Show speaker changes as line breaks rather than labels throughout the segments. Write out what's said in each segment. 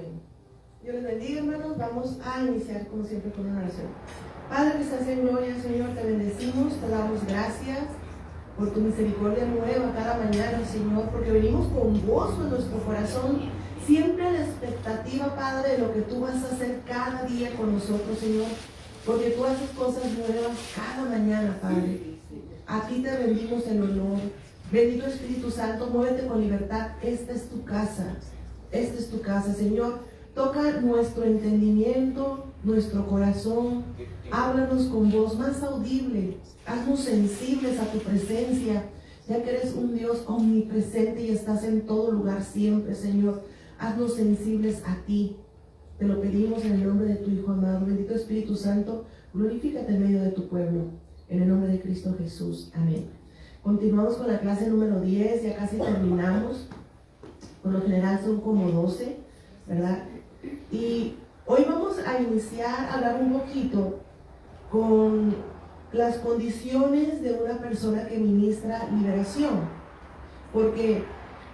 Amén. Dios les bendiga, hermanos. Vamos a iniciar como siempre con una oración. Padre que estás en gloria, Señor, te bendecimos, te damos gracias por tu misericordia nueva cada mañana, Señor, porque venimos con gozo en nuestro corazón, siempre a la expectativa, Padre, de lo que tú vas a hacer cada día con nosotros, Señor, porque tú haces cosas nuevas cada mañana, Padre. A ti te rendimos el honor. Bendito Espíritu Santo, muévete con libertad. Esta es tu casa, Señor. Toca nuestro entendimiento, nuestro corazón. Háblanos con voz más audible. Haznos sensibles a tu presencia, ya que eres un Dios omnipresente y estás en todo lugar siempre, Señor. Haznos sensibles a ti. Te lo pedimos en el nombre de tu Hijo amado. Bendito Espíritu Santo, glorifícate en medio de tu pueblo. En el nombre de Cristo Jesús. Amén. Continuamos con la clase número 10. Ya casi terminamos. Por lo general son como 12, ¿verdad? Y hoy vamos a iniciar a hablar un poquito con las condiciones de una persona que ministra liberación. Porque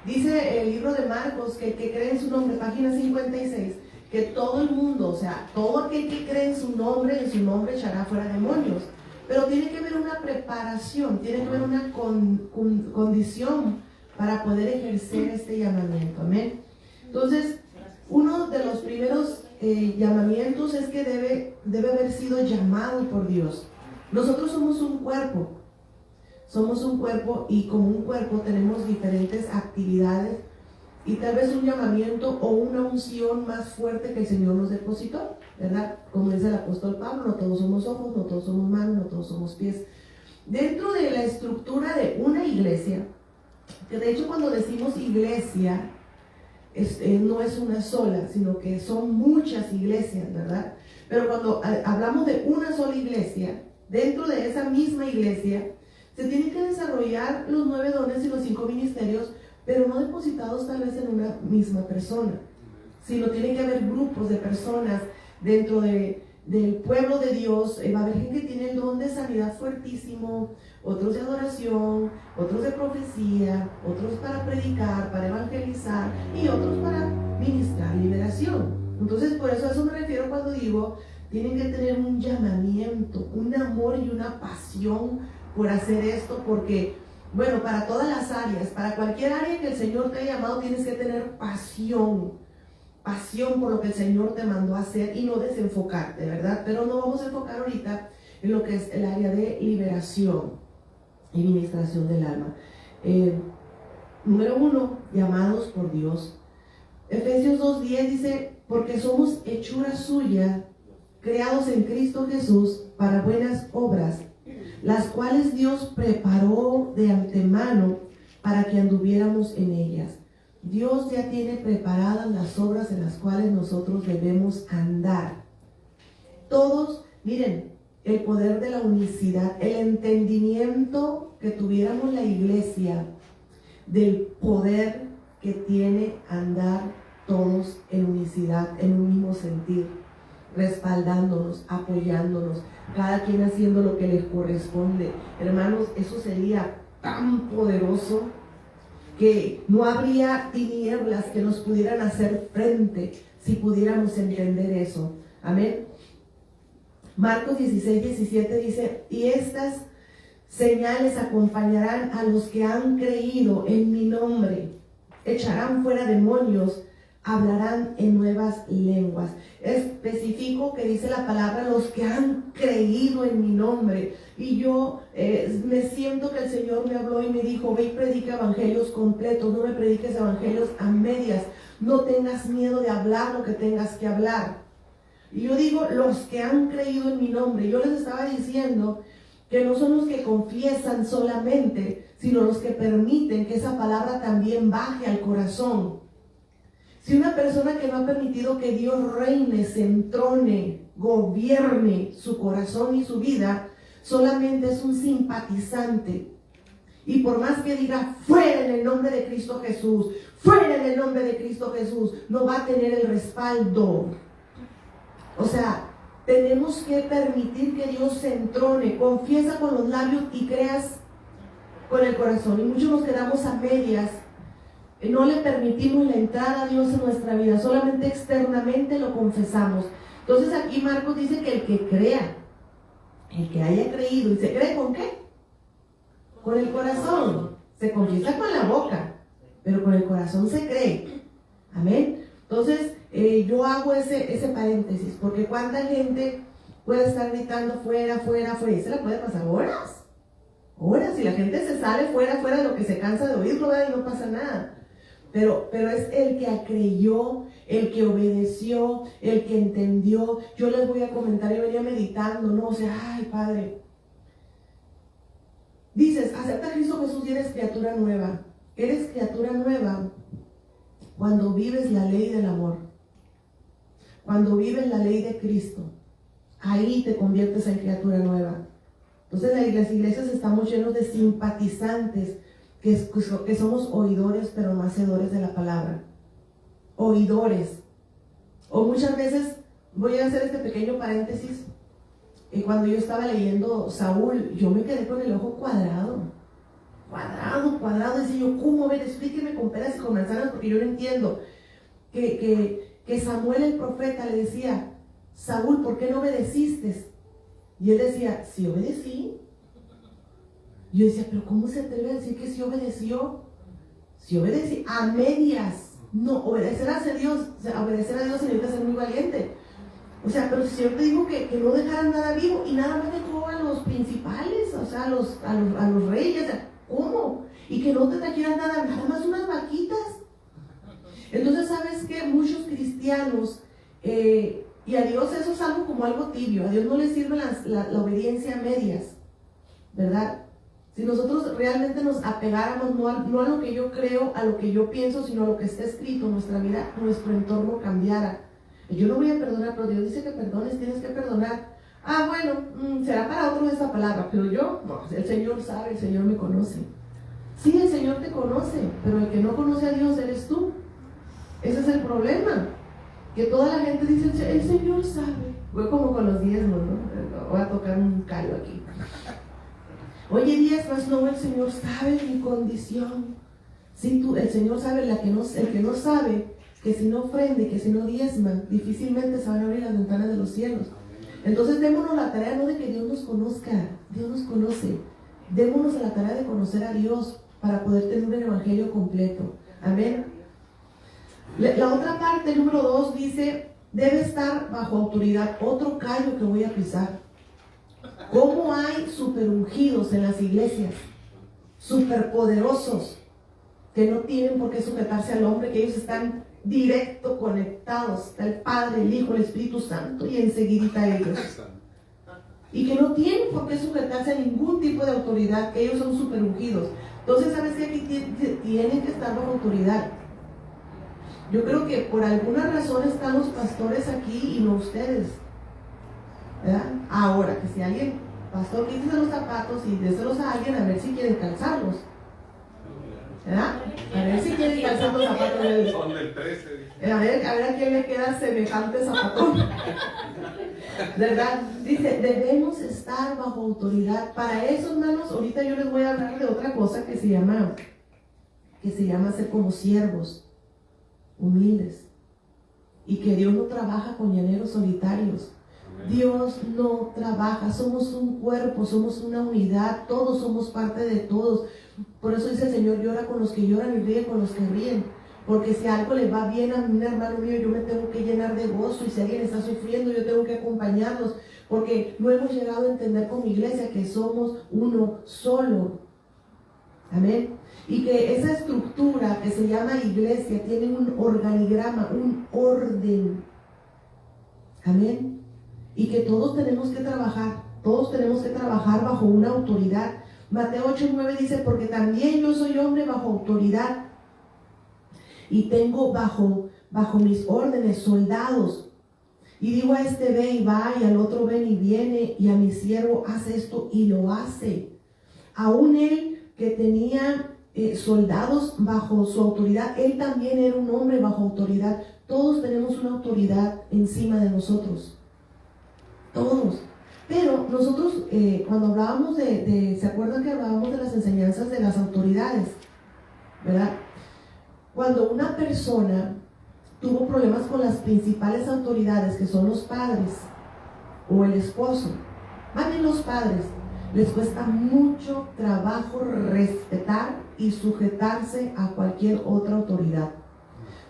dice el libro de Marcos que el que cree en su nombre, página 56, que todo el mundo, o sea, todo aquel que cree en su nombre echará fuera demonios. Pero tiene que haber una preparación, tiene que haber una condición para poder ejercer este llamamiento. Amén. Entonces, uno de los primeros llamamientos es que debe haber sido llamado por Dios. Nosotros somos un cuerpo y como un cuerpo tenemos diferentes actividades y tal vez un llamamiento o una unción más fuerte que el Señor nos depositó, ¿verdad? Como dice el apóstol Pablo, no todos somos ojos, no todos somos manos, no todos somos pies. Dentro de la estructura de una iglesia, que de hecho cuando decimos iglesia, no es una sola, sino que son muchas iglesias, ¿verdad? Pero cuando hablamos de una sola iglesia, dentro de esa misma iglesia, se tienen que desarrollar los 9 dones y los 5 ministerios, pero no depositados tal vez en una misma persona, sino tienen que haber grupos de personas dentro del pueblo de Dios. Va a haber gente que tiene el don de sanidad fuertísimo, otros de adoración, otros de profecía, otros para predicar, para evangelizar y otros para ministrar liberación. Entonces, por eso a eso me refiero cuando digo, tienen que tener un llamamiento, un amor y una pasión por hacer esto, porque, bueno, para todas las áreas, para cualquier área que el Señor te haya llamado, tienes que tener pasión por lo que el Señor te mandó a hacer y no desenfocarte, ¿verdad? Pero no vamos a enfocar ahorita en lo que es el área de liberación y ministración del alma. Número 1, llamados por Dios. Efesios 2:10 dice, porque somos hechura suya, creados en Cristo Jesús para buenas obras, las cuales Dios preparó de antemano para que anduviéramos en ellas. Dios ya tiene preparadas las obras en las cuales nosotros debemos andar. Todos, miren, el poder de la unicidad, el entendimiento que tuviéramos la iglesia del poder que tiene andar todos en unicidad, en un mismo sentir, respaldándonos, apoyándonos, cada quien haciendo lo que les corresponde. Hermanos, eso sería tan poderoso que no habría tinieblas que nos pudieran hacer frente si pudiéramos entender eso. Amén. Marcos 16:17 dice, y estas señales acompañarán a los que han creído en mi nombre. Echarán fuera demonios, hablarán en nuevas lenguas. Especifico que dice la palabra los que han creído en mi nombre. Y yo me siento que el Señor me habló y me dijo, ve y predica evangelios completos, no me prediques evangelios a medias. No tengas miedo de hablar lo que tengas que hablar. Y yo digo, los que han creído en mi nombre. Yo les estaba diciendo que no son los que confiesan solamente, sino los que permiten que esa palabra también baje al corazón. Si una persona que no ha permitido que Dios reine, se entrone, gobierne su corazón y su vida, solamente es un simpatizante. Y por más que diga, fuera en el nombre de Cristo Jesús, fuera en el nombre de Cristo Jesús, no va a tener el respaldo. O sea, tenemos que permitir que Dios se entrone. Confiesa con los labios y creas con el corazón. Y muchos nos quedamos a medias no le permitimos la entrada a Dios en nuestra vida, solamente externamente lo confesamos. Entonces aquí Marcos dice que el que crea, el que haya creído, ¿y se cree con qué? Con el corazón. Se confiesa con la boca, pero con el corazón se cree. Amén. Entonces yo hago ese paréntesis, porque cuánta gente puede estar gritando fuera, fuera, fuera, y se la puede pasar horas, y la gente se sale fuera, fuera de lo que se cansa de oírlo, ¿verdad? Y no pasa nada. Pero es el que creyó, el que obedeció, el que entendió. Yo les voy a comentar, yo venía meditando, ¿no? O sea, ay, Padre. Dices, acepta a Cristo Jesús y eres criatura nueva. Eres criatura nueva cuando vives la ley del amor. Cuando vives la ley de Cristo. Ahí te conviertes en criatura nueva. Entonces en las iglesias estamos llenos de simpatizantes, que somos oidores, pero no hacedores de la palabra. Oidores. O muchas veces, voy a hacer este pequeño paréntesis, cuando yo estaba leyendo Saúl, yo me quedé con el ojo cuadrado, decía yo, ¿cómo? Ver, explíqueme con peras y con manzanas, porque yo no entiendo. Que Samuel el profeta le decía, Saúl, ¿por qué no obedeciste? Y él decía, sí obedecí. Yo decía, pero ¿cómo se atreve a decir que sí obedeció? Sí obedecí a medias. No, obedecer a Dios significa ser muy valiente. O sea, pero si yo te digo que no dejaran nada vivo y nada más dejó a los principales, o sea, a los reyes, o sea, ¿cómo? Y que no te trajeran nada más unas vaquitas. Entonces, ¿sabes qué? Muchos cristianos, y a Dios eso es algo como algo tibio, a Dios no le sirve la obediencia a medias, ¿verdad? Si nosotros realmente nos apegáramos no a lo que yo creo, a lo que yo pienso, sino a lo que está escrito, nuestra vida, nuestro entorno cambiara. Yo no voy a perdonar, pero Dios dice que perdones, tienes que perdonar. Ah, bueno, será para otro esa palabra, pero yo, no, el Señor sabe, el Señor me conoce. Sí, el Señor te conoce, pero el que no conoce a Dios eres tú. Ese es el problema, que toda la gente dice, el Señor sabe. Voy como con los diezmos, ¿no? Voy a tocar un callo aquí. Oye, diezmas, no, el Señor sabe mi condición. Sí, el Señor sabe, el que no sabe, que si no ofrende, que si no diezma, difícilmente se van a abrir las ventanas de los cielos. Entonces démonos la tarea no de que Dios nos conozca, Dios nos conoce. Démonos a la tarea de conocer a Dios para poder tener un evangelio completo. Amén. La otra parte, número 2, dice, debe estar bajo autoridad. Otro callo que voy a pisar. ¿Cómo hay superungidos en las iglesias? Superpoderosos, que no tienen por qué sujetarse al hombre, que ellos están directo conectados, está el Padre, el Hijo, el Espíritu Santo, y enseguidita ellos. Y que no tienen por qué sujetarse a ningún tipo de autoridad, que ellos son superungidos. Entonces, ¿sabes qué? Aquí tienen que estar bajo autoridad. Yo creo que por alguna razón están los pastores aquí y no ustedes, ¿verdad? Ahora, que si alguien, pastor, quítese los zapatos y déselos a alguien a ver si quieren calzarlos, ¿verdad? A ver si quieren calzar los zapatos. Son del 13. A ver a quién le queda semejante zapatón. ¿Verdad? Dice, debemos estar bajo autoridad. Para eso, hermanos, ahorita yo les voy a hablar de otra cosa que se llama ser como siervos humildes, y que Dios no trabaja con llaneros solitarios. Dios no trabaja, somos un cuerpo, somos una unidad, todos somos parte de todos. Por eso dice el Señor, llora con los que lloran y ríe con los que ríen, porque si algo le va bien a un hermano mío, yo me tengo que llenar de gozo, y si alguien está sufriendo, yo tengo que acompañarlos, porque no hemos llegado a entender como iglesia que somos uno solo. Amén. Y que esa estructura que se llama iglesia tiene un organigrama, un orden. Amén. Y que todos tenemos que trabajar bajo una autoridad. Mateo 8:9 dice, porque también yo soy hombre bajo autoridad y tengo bajo mis órdenes soldados. Y digo a este ve y va, y al otro ven y viene, y a mi siervo hace esto y lo hace. Aún él que tenía soldados bajo su autoridad, él también era un hombre bajo autoridad. Todos tenemos una autoridad encima de nosotros, todos. Pero nosotros cuando hablábamos ¿se acuerdan que hablábamos de las enseñanzas de las autoridades? ¿Verdad? Cuando una persona tuvo problemas con las principales autoridades, que son los padres o el esposo, más bien los padres, les cuesta mucho trabajo respetar y sujetarse a cualquier otra autoridad.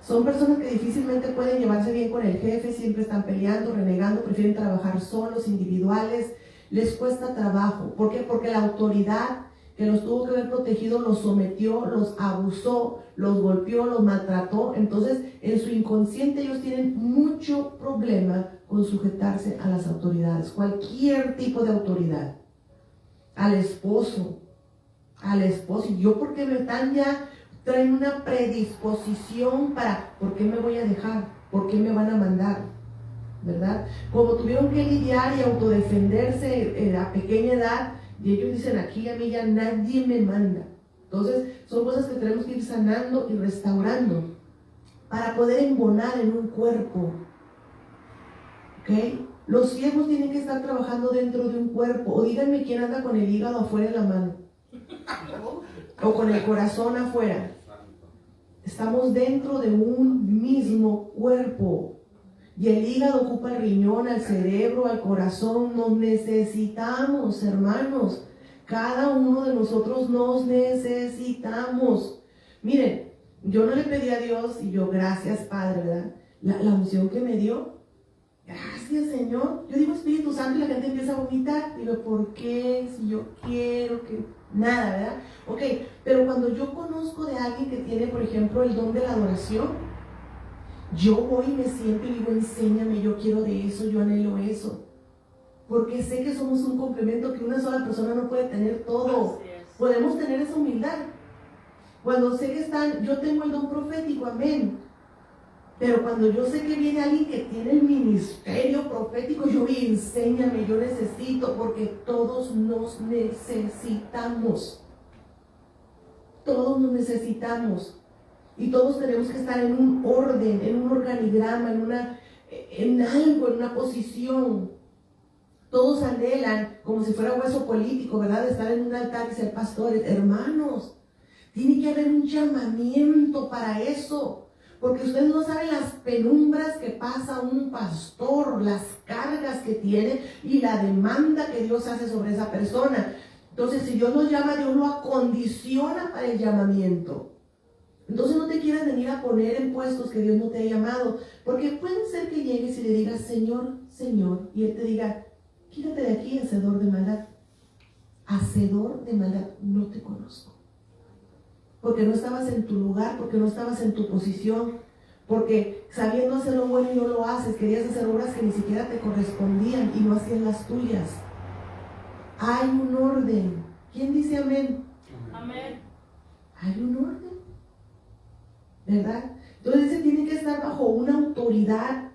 Son personas que difícilmente pueden llevarse bien con el jefe, siempre están peleando, renegando, prefieren trabajar solos, individuales, les cuesta trabajo. ¿Por qué? Porque la autoridad que los tuvo que haber protegido los sometió, los abusó, los golpeó, los maltrató. Entonces, en su inconsciente ellos tienen mucho problema con sujetarse a las autoridades, cualquier tipo de autoridad. Al esposo, y yo porque me están ya, traen una predisposición para, ¿por qué me voy a dejar? ¿Por qué me van a mandar? ¿Verdad? Como tuvieron que lidiar y autodefenderse a pequeña edad, y ellos dicen, aquí a mí ya nadie me manda. Entonces, son cosas que tenemos que ir sanando y restaurando para poder embonar en un cuerpo. ¿Ok? Los ciegos tienen que estar trabajando dentro de un cuerpo. O díganme quién anda con el hígado afuera de la mano. O con el corazón afuera. Estamos dentro de un mismo cuerpo. Y el hígado ocupa el riñón, al cerebro, al corazón. Nos necesitamos, hermanos. Cada uno de nosotros nos necesitamos. Miren, yo no le pedí a Dios, y yo, gracias Padre, ¿verdad? La unción que me dio. Gracias, Señor. Yo digo Espíritu Santo y la gente empieza a vomitar. Digo, ¿por qué? Si yo quiero que... Nada, ¿verdad? Ok, pero cuando yo conozco de alguien que tiene, por ejemplo, el don de la adoración, yo voy y me siento y digo, enséñame, yo quiero de eso, yo anhelo eso. Porque sé que somos un complemento, que una sola persona no puede tener todo. Podemos tener esa humildad. Cuando sé que están, yo tengo el don profético, amén. Pero cuando yo sé que viene alguien que tiene el ministerio profético, yo voy, enséñame, yo necesito, porque todos nos necesitamos. Todos nos necesitamos. Y todos tenemos que estar en un orden, en un organigrama, en algo, en una posición. Todos anhelan, como si fuera hueso político, ¿verdad? De estar en un altar y ser pastores. Hermanos, tiene que haber un llamamiento para eso. Porque ustedes no saben las penumbras que pasa un pastor, las cargas que tiene y la demanda que Dios hace sobre esa persona. Entonces, si Dios lo llama, Dios lo acondiciona para el llamamiento. Entonces, no te quieras venir a poner en puestos que Dios no te ha llamado. Porque puede ser que llegues y le digas, Señor, Señor, y Él te diga, quítate de aquí, hacedor de maldad. Hacedor de maldad, no te conozco. Porque no estabas en tu lugar, porque no estabas en tu posición, porque sabiendo hacer lo bueno y no lo haces, querías hacer obras que ni siquiera te correspondían y no hacías las tuyas. Hay un orden. ¿Quién dice amén?
Amén.
Hay un orden, ¿verdad? Entonces dice, tiene que estar bajo una autoridad.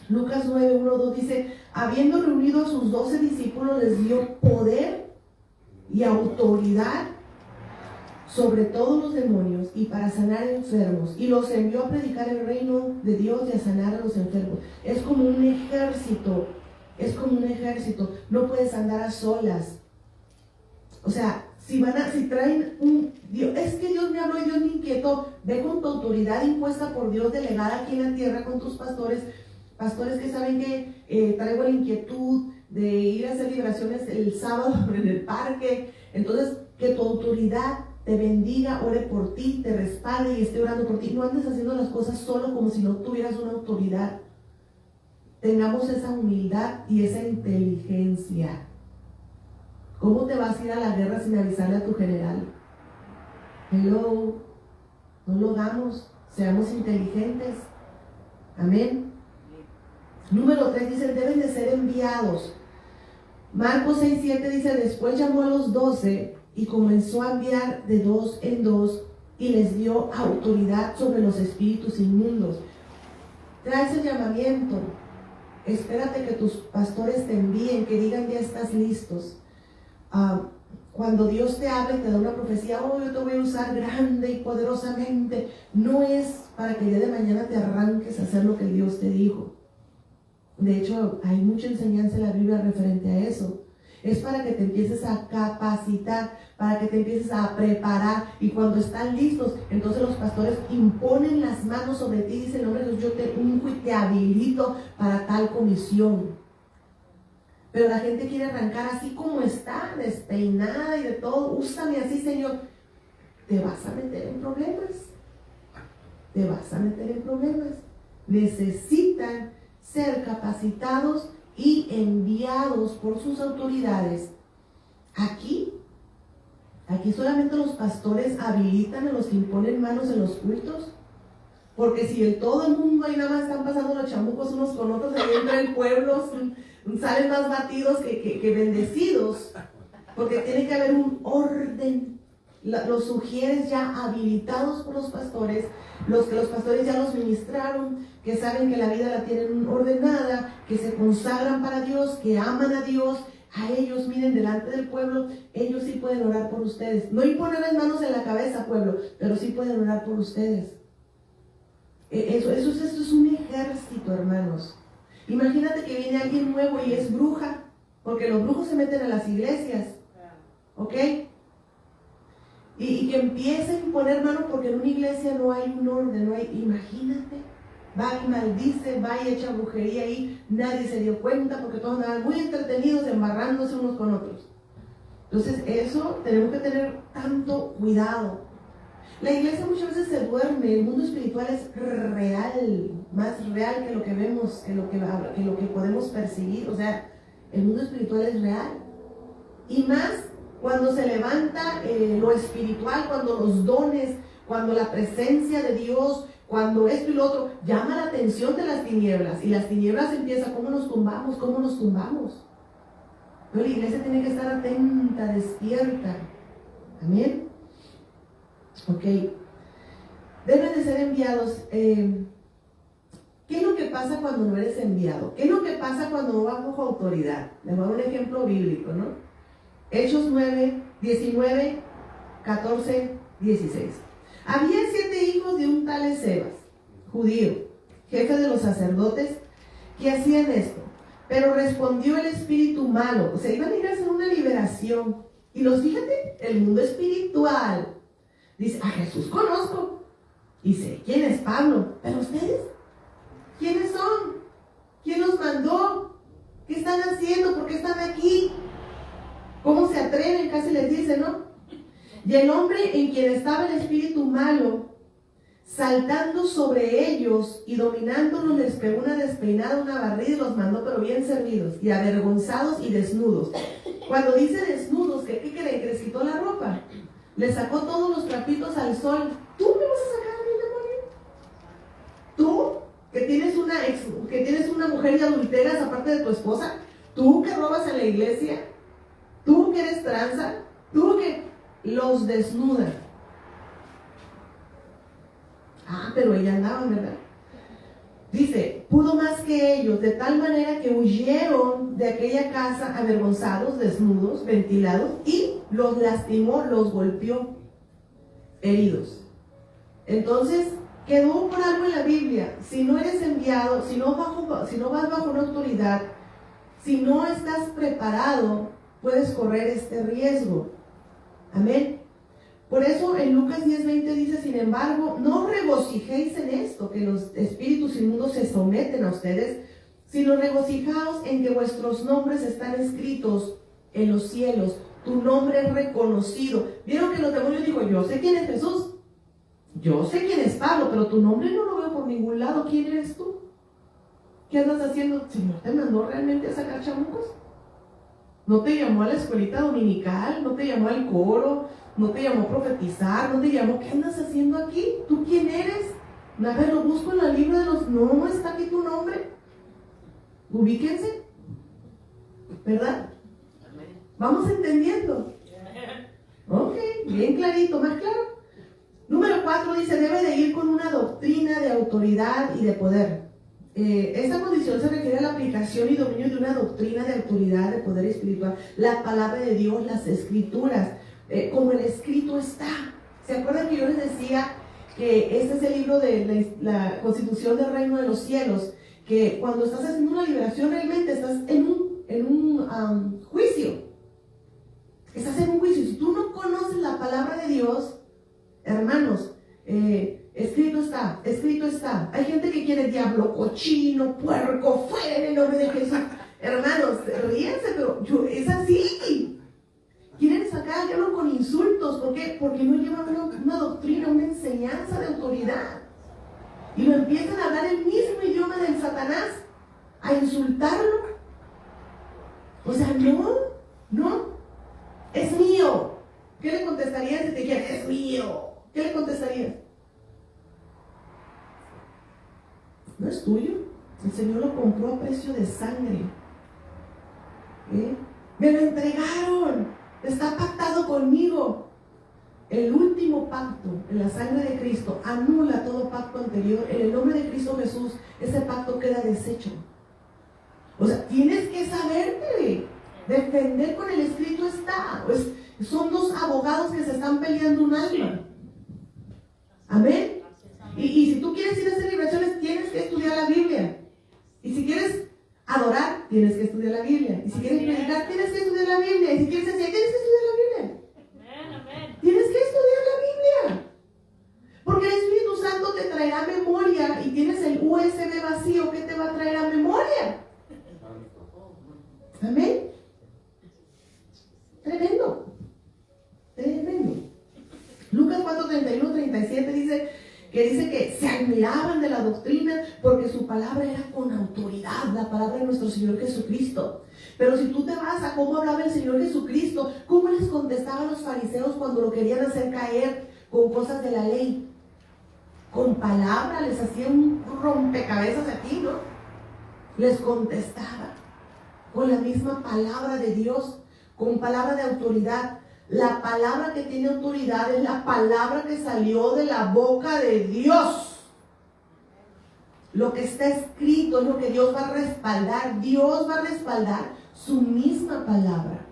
Lucas 9, 1, 2 dice, habiendo reunido a sus 12 discípulos, les dio poder y autoridad sobre todos los demonios y para sanar enfermos, y los envió a predicar el reino de Dios y a sanar a los enfermos. Es como un ejército, no puedes andar a solas. O sea, si traen un Dios, es que Dios me habló y Dios me inquietó, ve con tu autoridad impuesta por Dios, delegada aquí en la tierra con tus pastores que saben que traigo la inquietud de ir a hacer liberaciones el sábado en el parque. Entonces, que tu autoridad te bendiga, ore por ti, te respalde y esté orando por ti. No andes haciendo las cosas solo como si no tuvieras una autoridad. Tengamos esa humildad y esa inteligencia. ¿Cómo te vas a ir a la guerra sin avisarle a tu general? Hello, no lo hagamos, seamos inteligentes. Amén. Número 3 dice, deben de ser enviados. Marcos 6:7 dice, después llamó a los 12 y comenzó a enviar de 2 en 2 y les dio autoridad sobre los espíritus inmundos. Traes el llamamiento. Espérate que tus pastores te envíen, que digan ya estás listos. Cuando Dios te habla y te da una profecía, yo te voy a usar grande y poderosamente, no es para que el día de mañana te arranques a hacer lo que Dios te dijo. De hecho, hay mucha enseñanza en la Biblia referente a eso. es para que te empieces a capacitar, para que te empieces a preparar, y cuando están listos, entonces los pastores imponen las manos sobre ti y dicen: hombre, yo te unjo y te habilito para tal comisión. Pero la gente quiere arrancar así como está, despeinada y de todo. Úsame así, Señor. Te vas a meter en problemas. Te vas a meter en problemas. Necesitan ser capacitados y enviados por sus autoridades. Aquí solamente los pastores habilitan a los que imponen manos en los cultos. Porque si en todo el mundo ahí nada más están pasando los chamucos unos con otros, ahí entre el pueblo salen más batidos que bendecidos. Porque tiene que haber un orden. Los sugieres ya habilitados por los pastores, los que los pastores ya los ministraron, que saben que la vida la tienen ordenada, que se consagran para Dios, que aman a Dios. A ellos, miren, delante del pueblo, ellos sí pueden orar por ustedes. No imponer las manos en la cabeza, pueblo, pero sí pueden orar por ustedes. Eso es un ejército, hermanos. Imagínate que viene alguien nuevo y es bruja, porque los brujos se meten a las iglesias, ¿ok? Y que empiece a imponer manos porque en una iglesia no hay un orden, imagínate, va y maldice, va y echa brujería ahí, nadie se dio cuenta porque todos andaban muy entretenidos embarrándose unos con otros. Entonces eso tenemos que tener tanto cuidado. La iglesia muchas veces se duerme, el mundo espiritual es real, más real que lo que vemos, que lo que podemos percibir. O sea, el mundo espiritual es real. Y más cuando se levanta lo espiritual, cuando los dones, cuando la presencia de Dios, cuando esto y lo otro, llama la atención de las tinieblas. Y las tinieblas empiezan: ¿cómo nos tumbamos? ¿Cómo nos tumbamos? Pero la iglesia tiene que estar atenta, despierta. Amén. Ok, deben de ser enviados. ¿Qué es lo que pasa cuando no eres enviado? ¿Qué es lo que pasa cuando no vas bajo autoridad? Les voy a dar un ejemplo bíblico, ¿no? Hechos 9, 19, 14, 16. Había 7 hijos de un tal Escevas, judío, jefe de los sacerdotes, que hacían esto. Pero respondió el espíritu malo. O sea, iban a ir a hacer una liberación. Y fíjate, el mundo espiritual dice: a Jesús conozco y sé quién es Pablo, pero ustedes, ¿quiénes son? ¿Quién los mandó? ¿Qué están haciendo? ¿Por qué están aquí? ¿Cómo se atreven? Casi les dice, ¿no? Y el hombre en quien estaba el espíritu malo, saltando sobre ellos y dominándolos, les pegó una despeinada, una barrida, y los mandó pero bien servidos y avergonzados y desnudos. Cuando dice desnudos, ¿qué creen? ¿Que les quitó la ropa? Le sacó todos los trapitos al sol. ¿Tú me vas a sacar a mi demonio? ¿Tú, que tienes una mujer y adulteras aparte de tu esposa? ¿Tú que robas en la iglesia? ¿Tú que eres tranza? ¿Tú que los desnuda? Pero ella andaba, ¿verdad? Dice: pudo más que ellos, de tal manera que huyeron de aquella casa avergonzados, desnudos, ventilados, y los lastimó, los golpeó, heridos. Entonces, quedó por algo en la Biblia: si no eres enviado, si no vas bajo una autoridad, si no estás preparado, puedes correr este riesgo. Amén. Por eso en Lucas 10:20 dice: sin embargo, no regocijéis en esto, que los espíritus inmundos se someten a ustedes, sino regocijaos en que vuestros nombres están escritos en los cielos. Tu nombre es reconocido. ¿Vieron que los demonios dijo: yo sé quién es Jesús, yo sé quién es Pablo, pero tu nombre no lo veo por ningún lado? ¿Quién eres tú? ¿Qué andas haciendo? ¿El Señor te mandó realmente a sacar chamucos? ¿No te llamó a la escuelita dominical? ¿No te llamó al coro? ¿No te llamó a profetizar? ¿No te llamó? ¿Qué andas haciendo aquí? ¿Tú quién eres? A ver, lo busco en la libro de los... No está aquí tu nombre. Ubíquense. ¿Verdad? ¿Vamos entendiendo? Ok, bien clarito, más claro. Número 4 dice: debe de ir con una doctrina de autoridad y de poder. Esta condición se requiere la aplicación y dominio de una doctrina de autoridad, de poder espiritual, la palabra de Dios, las escrituras, como el escrito está. ¿Se acuerdan que yo les decía que este es el libro de la Constitución del Reino de los Cielos? Que cuando estás haciendo una liberación realmente estás en un juicio. Estás en un juicio. Si tú no conoces la palabra de Dios, hermanos, escrito está, escrito está. Hay gente que quiere diablo, cochino, puerco, fuera en el nombre de Jesús. Hermanos, ríense, pero es así. Quieren sacar al diablo con insultos. ¿Por qué? Porque no llevan una doctrina, una enseñanza de autoridad. Y lo empiezan a hablar el mismo idioma del Satanás, a insultarlo. O sea, no, es mío. ¿Qué le contestarías si te dijeran, es mío? ¿Qué le contestarías? No es tuyo. El Señor lo compró a precio de sangre. Me lo entregaron. Está pactado conmigo. El último pacto en la sangre de Cristo anula todo pacto anterior. En el nombre de Cristo Jesús, ese pacto queda deshecho. O sea, tienes que saberte defender con el escrito está. Pues, son dos abogados que se están peleando un alma. Amén. Y si tú quieres ir a hacer liberaciones, tienes que estudiar la Biblia. Y si quieres adorar, tienes que estudiar la Biblia. Y si quieres predicar, tienes que estudiar la Biblia. Y si quieres enseñar, tienes que estudiar la Biblia. Tienes que estudiar la Biblia. Porque el Espíritu Santo te traerá memoria y tienes el USB vacío que te va a traer a memoria. Amén. Tremendo. Tremendo. Lucas 4:31-37 dice que se admiraban de la doctrina porque su palabra era con autoridad, la palabra de nuestro Señor Jesucristo. Pero si tú te vas a cómo hablaba el Señor Jesucristo, cómo les contestaban los fariseos cuando lo querían hacer caer con cosas de la ley, con palabra, les hacía un rompecabezas aquí, ¿no? Les contestaba con la misma palabra de Dios, con palabra de autoridad. La palabra que tiene autoridad es la palabra que salió de la boca de Dios. Lo que está escrito es lo que Dios va a respaldar. Dios va a respaldar su misma palabra.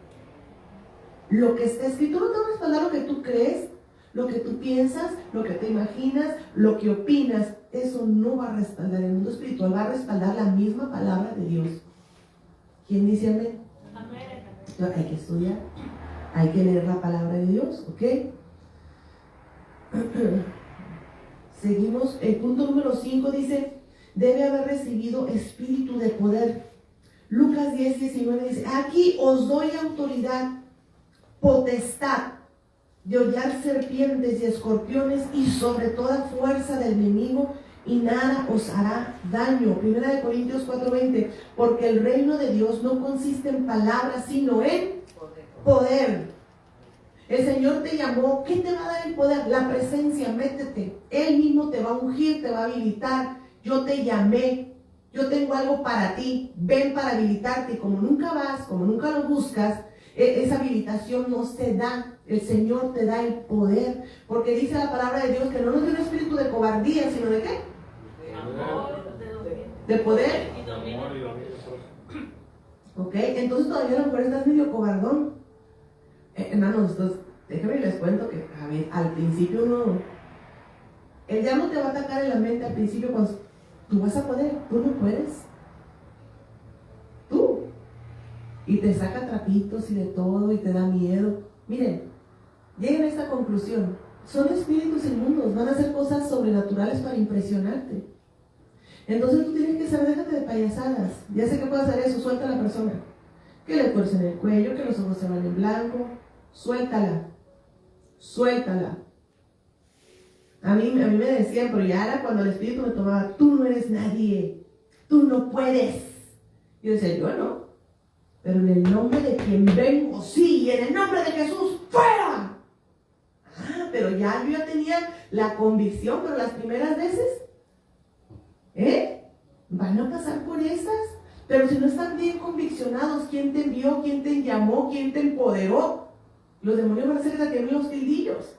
Lo que está escrito no te va a respaldar lo que tú crees, lo que tú piensas, lo que te imaginas, lo que opinas. Eso no va a respaldar el mundo espiritual, va a respaldar la misma palabra de Dios. ¿Quién dice amén? Amén. Entonces, hay que estudiar, hay que leer la palabra de Dios, ¿ok? Seguimos, el punto número 5 dice, debe haber recibido espíritu de poder. Lucas 10:19 dice, aquí os doy autoridad, potestad de hollar serpientes y escorpiones y sobre toda fuerza del enemigo, y nada os hará daño. 1 Corintios 4:20, porque el reino de Dios no consiste en palabras, sino en poder. El Señor te llamó. ¿Qué te va a dar el poder? La presencia. Métete. Él mismo te va a ungir, te va a habilitar. Yo te llamé, yo tengo algo para ti. Ven para habilitarte. Y como nunca vas, como nunca lo buscas, esa habilitación no se da. El Señor te da el poder, porque dice la palabra de Dios que no nos dio un espíritu de cobardía, sino de ¿qué? De poder. Ok, entonces todavía a lo mejor estás medio cobardón. Hermanos, entonces, déjenme les cuento que al principio el diablo te va a atacar en la mente al principio cuando tú vas a poder, tú no puedes. Tú. Y te saca trapitos y de todo y te da miedo. Miren, lleguen a esta conclusión. Son espíritus inmundos, van a hacer cosas sobrenaturales para impresionarte. Entonces tú tienes que saber, déjate de payasadas. Ya sé que puedo hacer eso, suelta a la persona. Que le tuercen el cuello, que los ojos se van en blanco. Suéltala. Suéltala. A mí me decían, pero ya era cuando el espíritu me tomaba, tú no eres nadie, tú no puedes. Yo decía, yo no. Pero en el nombre de quien vengo, sí, en el nombre de Jesús, ¡fuera! Pero yo ya tenía la convicción, pero las primeras veces, van a pasar por esas. Pero si no están bien conviccionados, ¿quién te envió? ¿Quién te llamó? ¿Quién te empoderó? Los demonios van a ser también los tildillos.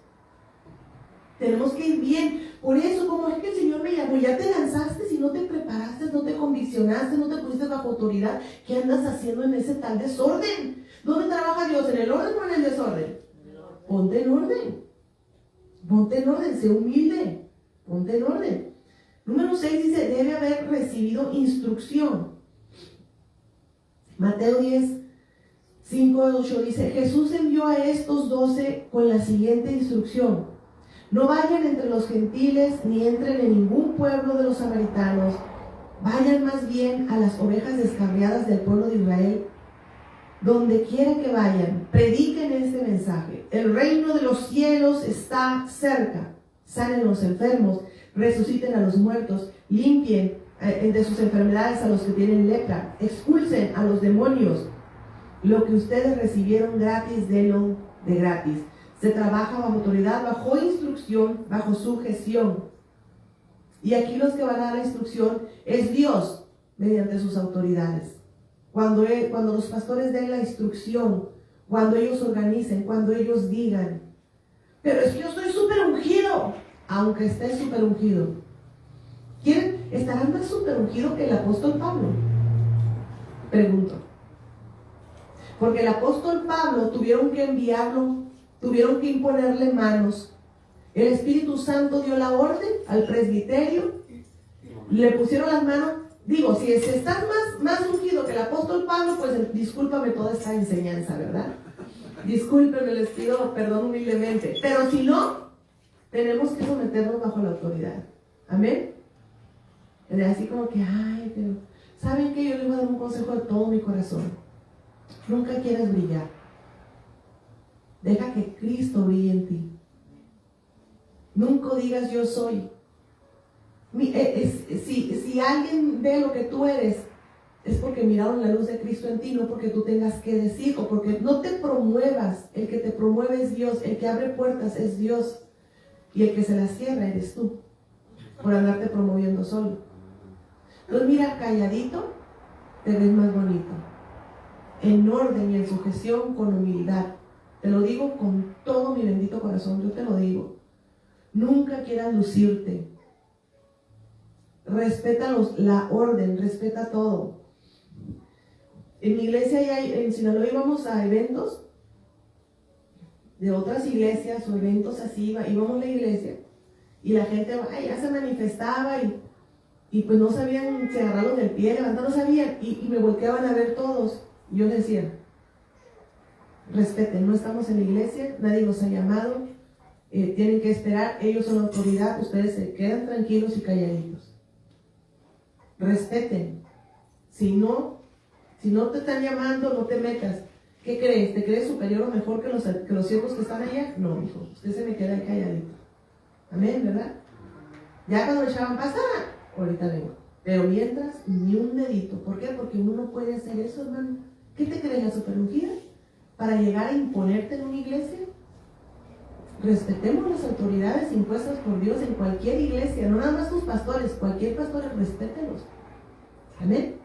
Tenemos que ir bien. Por eso, como es que el Señor me llamó, ya te lanzaste, si no te preparaste, no te conviccionaste, no te pusiste bajo autoridad, ¿qué andas haciendo en ese tal desorden? ¿Dónde trabaja Dios? ¿En el orden o en el desorden? Ponte en orden. Ponte en orden, sé humilde. Ponte en orden. Número 6 dice, debe haber recibido instrucción. Mateo 10, 5:8 dice: Jesús envió a estos 12 con la siguiente instrucción: no vayan entre los gentiles ni entren en ningún pueblo de los samaritanos, vayan más bien a las ovejas descarriadas del pueblo de Israel. Donde quiera que vayan, prediquen este mensaje: el reino de los cielos está cerca. Sanen a los enfermos, resuciten a los muertos, limpien de sus enfermedades a los que tienen lepra, expulsen a los demonios. Lo que ustedes recibieron gratis, denlo de gratis. Se trabaja bajo autoridad, bajo instrucción, bajo sujeción. Y aquí los que van a dar la instrucción es Dios mediante sus autoridades. Cuando los pastores den la instrucción, cuando ellos organicen, cuando ellos digan: pero es que yo estoy súper ungido. Aunque estés súper ungido, ¿estarán más súper ungido que el apóstol Pablo? Pregunto. Porque el apóstol Pablo tuvieron que enviarlo, tuvieron que imponerle manos. El Espíritu Santo dio la orden al presbiterio, le pusieron las manos. Digo, si estás más ungido que el apóstol Pablo, pues discúlpame toda esta enseñanza, ¿verdad? Discúlpenme, les pido perdón humildemente. Pero si no, tenemos que someternos bajo la autoridad. Amén. Así como que, ay, pero ¿saben qué? Yo les voy a dar un consejo de todo mi corazón. Nunca quieras brillar. Deja que Cristo brille en ti. Nunca digas yo soy. Si alguien ve lo que tú eres, es porque miraron la luz de Cristo en ti, no porque tú tengas que decir, o porque no te promuevas. El que te promueve es Dios, el que abre puertas es Dios, y el que se las cierra eres tú, por andarte promoviendo solo. Entonces mira, calladito, te ves más bonito, en orden y en sujeción, con humildad. Te lo digo con todo mi bendito corazón, yo te lo digo. Nunca quieras lucirte. Respeta la orden, respeta todo. En mi iglesia, en Sinaloa, íbamos a eventos de otras iglesias o eventos así, íbamos a la iglesia y la gente ya se manifestaba y pues no sabían si agarrarlos del pie, levantar, no sabían, y me volteaban a ver todos. Yo les decía: respeten, no estamos en la iglesia, nadie los ha llamado, tienen que esperar, ellos son la autoridad, ustedes se quedan tranquilos y calladitos. Respeten. Si no te están llamando, no te metas. ¿Qué crees? ¿Te crees superior o mejor que los siervos que están allá? No, hijo, usted se me queda ahí calladito. Amén, ¿verdad? Ya cuando me echaban, pasa, ahorita vengo. Pero mientras, ni un dedito. ¿Por qué? Porque uno no puede hacer eso, hermano. ¿Qué te crees, la superungida? ¿Para llegar a imponerte en una iglesia? Respetemos las autoridades impuestas por Dios en cualquier iglesia, no nada más tus pastores, cualquier pastor, respételos. Amén.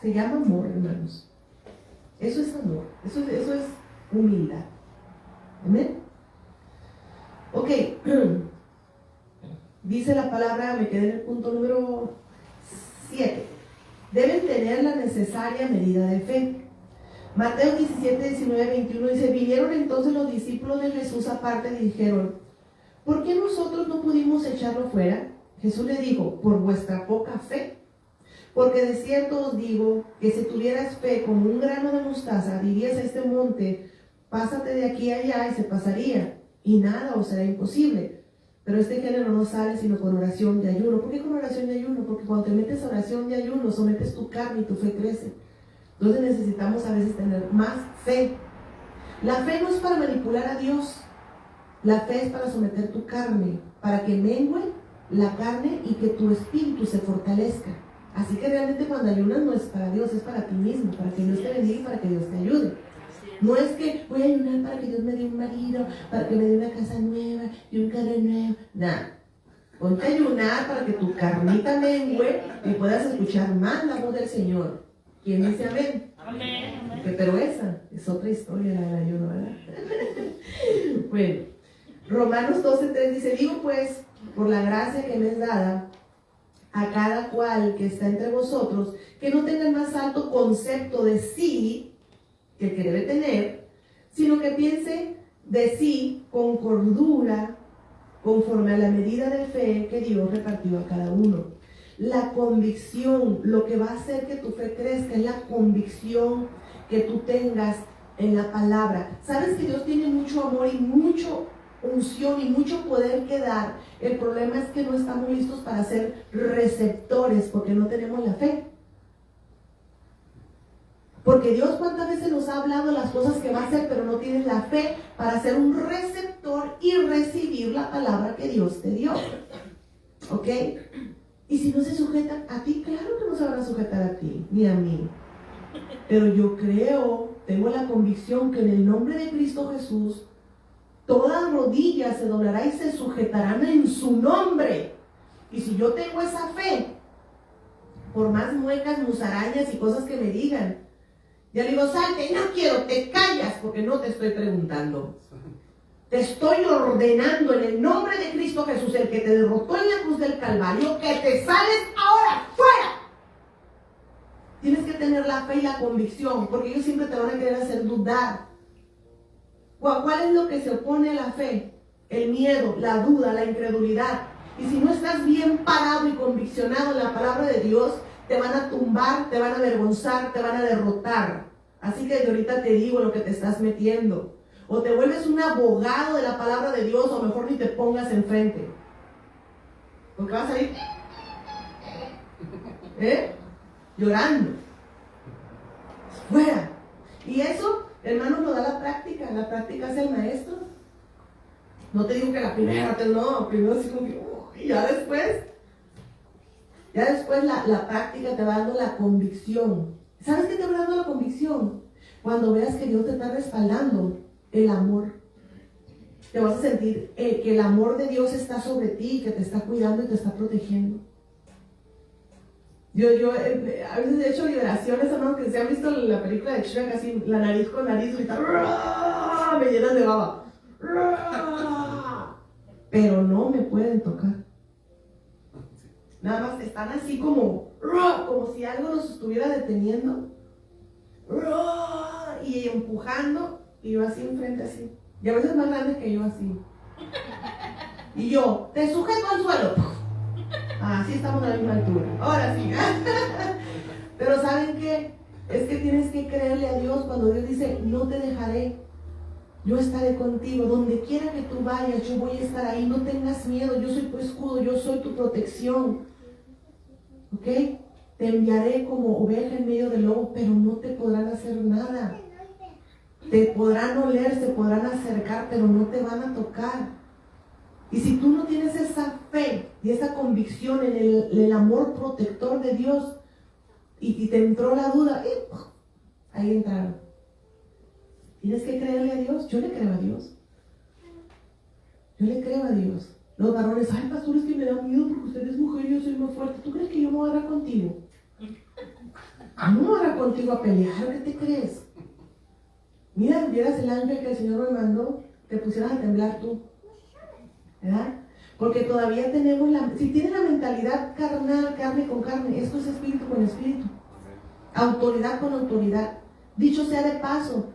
Se llama amor, hermanos. Eso es amor, eso es humildad. Amén. Ok. Dice la palabra, me quedé en el punto número 7. Deben tener la necesaria medida de fe. Mateo 17, 19, 21 dice: vinieron entonces los discípulos de Jesús aparte y dijeron: ¿por qué nosotros no pudimos echarlo fuera? Jesús le dijo: por vuestra poca fe. Porque de cierto os digo que si tuvieras fe como un grano de mostaza, dirías a este monte: pásate de aquí a allá, y se pasaría, y nada os será imposible. Pero este género no sale sino con oración y ayuno. ¿Por qué con oración y ayuno? Porque cuando te metes a oración y ayuno, sometes tu carne y tu fe crece. Entonces necesitamos a veces tener más fe. La fe no es para manipular a Dios. La fe es para someter tu carne, para que mengue la carne y que tu espíritu se fortalezca. Así que realmente cuando ayunas no es para Dios, es para ti mismo, para que Dios te bendiga y para que Dios te ayude. No es que voy a ayunar para que Dios me dé un marido, para que me dé una casa nueva y un carro nuevo. Nada. Ponte a ayunar para que tu carnita mengue y puedas escuchar más la voz del Señor. ¿Quién dice amén? Amén. Pero esa es otra historia, la del ayuno, ¿verdad? Bueno, Romanos 12:3 dice: digo pues, por la gracia que me es dada a cada cual que está entre vosotros, que no tenga el más alto concepto de sí que el que debe tener, sino que piense de sí con cordura, conforme a la medida de fe que Dios repartió a cada uno. La convicción, lo que va a hacer que tu fe crezca, es la convicción que tú tengas en la palabra. Sabes que Dios tiene mucho amor y mucha unción y mucho poder que dar. El problema es que no estamos listos para ser receptores porque no tenemos la fe. Porque Dios cuántas veces nos ha hablado las cosas que va a hacer, pero no tienes la fe para ser un receptor y recibir la palabra que Dios te dio. ¿Ok? Y si no se sujetan a ti, claro que no se van a sujetar a ti, ni a mí. Pero yo creo, tengo la convicción que en el nombre de Cristo Jesús, toda rodilla se doblará y se sujetarán en su nombre. Y si yo tengo esa fe, por más muecas, musarañas y cosas que me digan, ya le digo, salte, no quiero, te callas, porque no te estoy preguntando. Te estoy ordenando en el nombre de Cristo Jesús, el que te derrotó en la cruz del Calvario, que te sales ahora, fuera. Tienes que tener la fe y la convicción, porque ellos siempre te van a querer hacer dudar. ¿Cuál es lo que se opone a la fe? El miedo, la duda, la incredulidad. Y si no estás bien parado y conviccionado en la palabra de Dios, te van a tumbar, te van a avergonzar, te van a derrotar. Así que de ahorita te digo lo que te estás metiendo. O te vuelves un abogado de la palabra de Dios, o mejor ni te pongas enfrente. Porque vas a ir llorando. Fuera. Y eso, hermano, lo da la práctica. La práctica es el maestro. No te digo que la primera, no, primero así como que, y ya después la práctica te va dando la convicción. ¿Sabes qué te va dando la convicción? Cuando veas que Dios te está respaldando, el amor. Te vas a sentir que el amor de Dios está sobre ti, que te está cuidando y te está protegiendo. Yo a veces he hecho liberaciones, hermano, que se han visto la película de Shrek, así, la nariz con nariz, y me llenan de baba. Pero no me pueden tocar. Nada más están así como si algo los estuviera deteniendo y empujando, y yo así enfrente así, y a veces más grande que yo así, y yo, te sujeto al suelo. Así estamos a la misma altura, ahora sí. Pero ¿saben qué? Es que tienes que creerle a Dios cuando Dios dice, no te dejaré, yo estaré contigo, donde quiera que tú vayas, yo voy a estar ahí, no tengas miedo, yo soy tu escudo, yo soy tu protección. ¿Ok? Te enviaré como oveja en medio del lobo, pero no te podrán hacer nada. Te podrán oler, se podrán acercar, pero no te van a tocar. Y si tú no tienes esa fe y esa convicción en el amor protector de Dios, y te entró la duda, ahí entraron. Tienes que creerle a Dios. Yo le creo a Dios. Yo le creo a Dios. Los varones, ay, pastor, es que me da miedo porque usted es mujer y yo soy más fuerte. ¿Tú crees que yo me voy a agarrar contigo? No me voy a agarrar contigo a pelear. ¿Qué te crees? Mira, vieras el ángel que el Señor me mandó, te pusieras a temblar tú. ¿Verdad? Porque todavía tenemos si tienes la mentalidad carnal, carne con carne, esto es espíritu con espíritu. Autoridad con autoridad. Dicho sea de paso,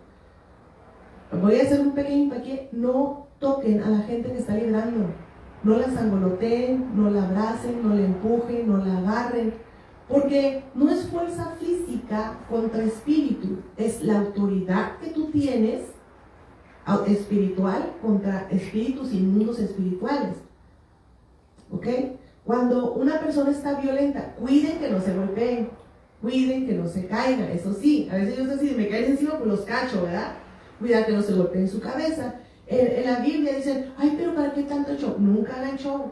voy a hacer un pequeño hincapié, no toquen a la gente que está librando. No la sangoloteen, no la abracen, no la empujen, no la agarren, porque no es fuerza física contra espíritu, es la autoridad que tú tienes espiritual contra espíritus inmundos espirituales. ¿Ok? Cuando una persona está violenta, cuiden que no se golpeen, cuiden que no se caigan. Eso sí, a veces yo sé, si me caen encima, pues los cacho, ¿verdad? Cuida que no se golpeen su cabeza. En la Biblia dicen, ay, pero ¿para qué tanto show? Nunca hagan show.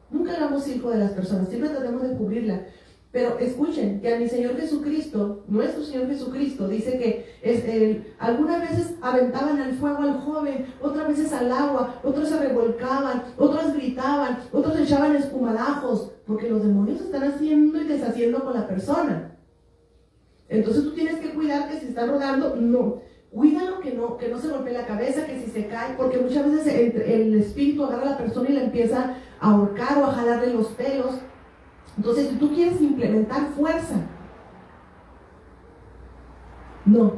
Nunca hagamos circo de las personas. Siempre tratemos de cubrirla. Pero escuchen, que a mi Señor Jesucristo, nuestro Señor Jesucristo, dice que algunas veces aventaban al fuego al joven, otras veces al agua, otros se revolcaban, otros gritaban, otros echaban espumarajos, porque los demonios están haciendo y deshaciendo con la persona. Entonces tú tienes que cuidar que si están rodando, no. Cuídalo que no se golpee la cabeza, que si se cae, porque muchas veces el espíritu agarra a la persona y la empieza a ahorcar o a jalarle los pelos. Entonces, si tú quieres implementar fuerza, no.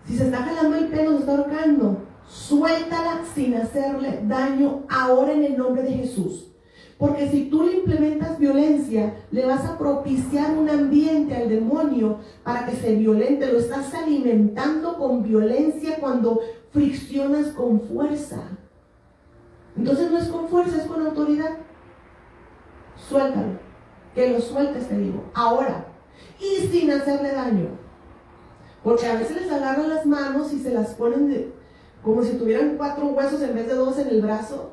Si se está jalando el pelo, se está ahorcando, suéltala sin hacerle daño ahora en el nombre de Jesús. Porque si tú le implementas violencia, le vas a propiciar un ambiente al demonio para que se violente. Lo estás alimentando con violencia cuando friccionas con fuerza. Entonces no es con fuerza, es con autoridad. Suéltalo. Que lo sueltes, te digo. Ahora. Y sin hacerle daño. Porque a veces les agarran las manos y se las ponen como si tuvieran 4 huesos en vez de 2 en el brazo.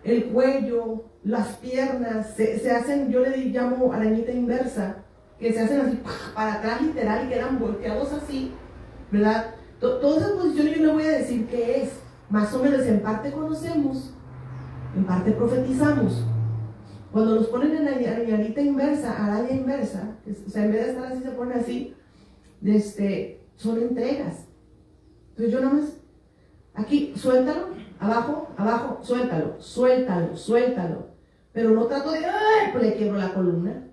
El cuello, las piernas, se hacen, yo le llamo arañita inversa, que se hacen así para atrás literal y quedan volteados así, ¿verdad? Todas esas posiciones yo le voy a decir qué es. Más o menos en parte conocemos, en parte profetizamos. Cuando los ponen en arañita inversa, araña inversa, o sea, en vez de estar así se pone así, son entregas. Entonces yo nomás, aquí, suéltalo, abajo, suéltalo. Pero no trato de, ¡ay! Pues le quiebro la columna.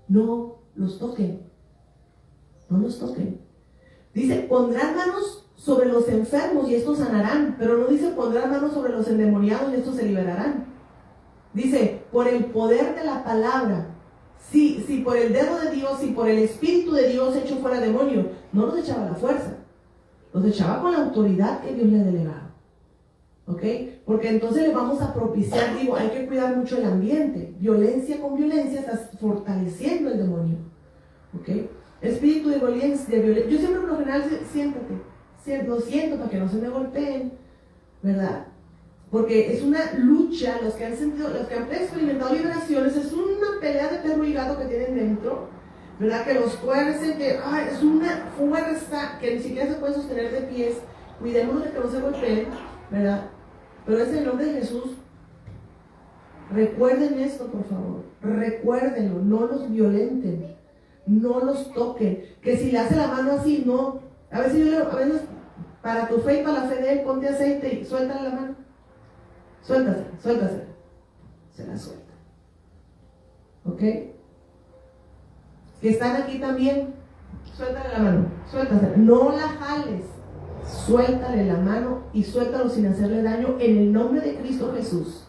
No los toquen. Dice, pondrán manos sobre los enfermos y estos sanarán. Pero no dice, pondrán manos sobre los endemoniados y estos se liberarán. Dice, por el poder de la palabra. Si por el dedo de Dios, si por el Espíritu de Dios echó fuera demonio, no los echaba a la fuerza. Los echaba con la autoridad que Dios le ha delegado. ¿Ok? Porque entonces le vamos a propiciar, digo, hay que cuidar mucho el ambiente. Violencia con violencia estás fortaleciendo el demonio. ¿Ok? Espíritu de violencia. Yo siempre por lo general, siéntate. Lo siento para que no se me golpeen. ¿Verdad? Porque es una lucha, los que han experimentado liberaciones, es una pelea de perro y gato que tienen dentro. ¿Verdad? Que los tuercen, es una fuerza que ni siquiera se puede sostener de pies. Cuidémonos de que no se golpeen, ¿verdad? Pero es en el nombre de Jesús. Recuerden esto, por favor. Recuérdenlo, no los violenten, no los toquen. Que si le hace la mano así, no. A veces para tu fe y para la fe de él, ponte aceite y suéltale la mano. Suéltasela. Se la suelta. ¿Ok? Que están aquí también, suéltale la mano, suéltasela, no la jales, suéltale la mano y suéltalo sin hacerle daño en el nombre de Cristo Jesús.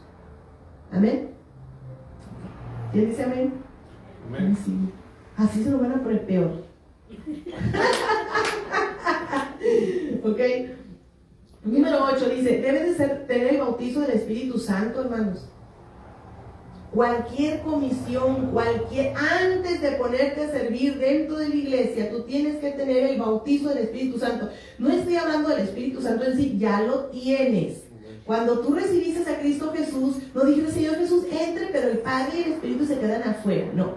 Amén. ¿Quién dice amén? Amén. Sí. Así se lo van a poner peor. Ok. Número 8 dice, debe de tener el bautizo del Espíritu Santo, hermanos. Cualquier comisión, antes de ponerte a servir dentro de la iglesia, tú tienes que tener el bautizo del Espíritu Santo. No estoy hablando del Espíritu Santo en sí, ya lo tienes. Cuando tú recibiste a Cristo Jesús, no dijiste, Señor Jesús, entre, pero el Padre y el Espíritu se quedan afuera. No,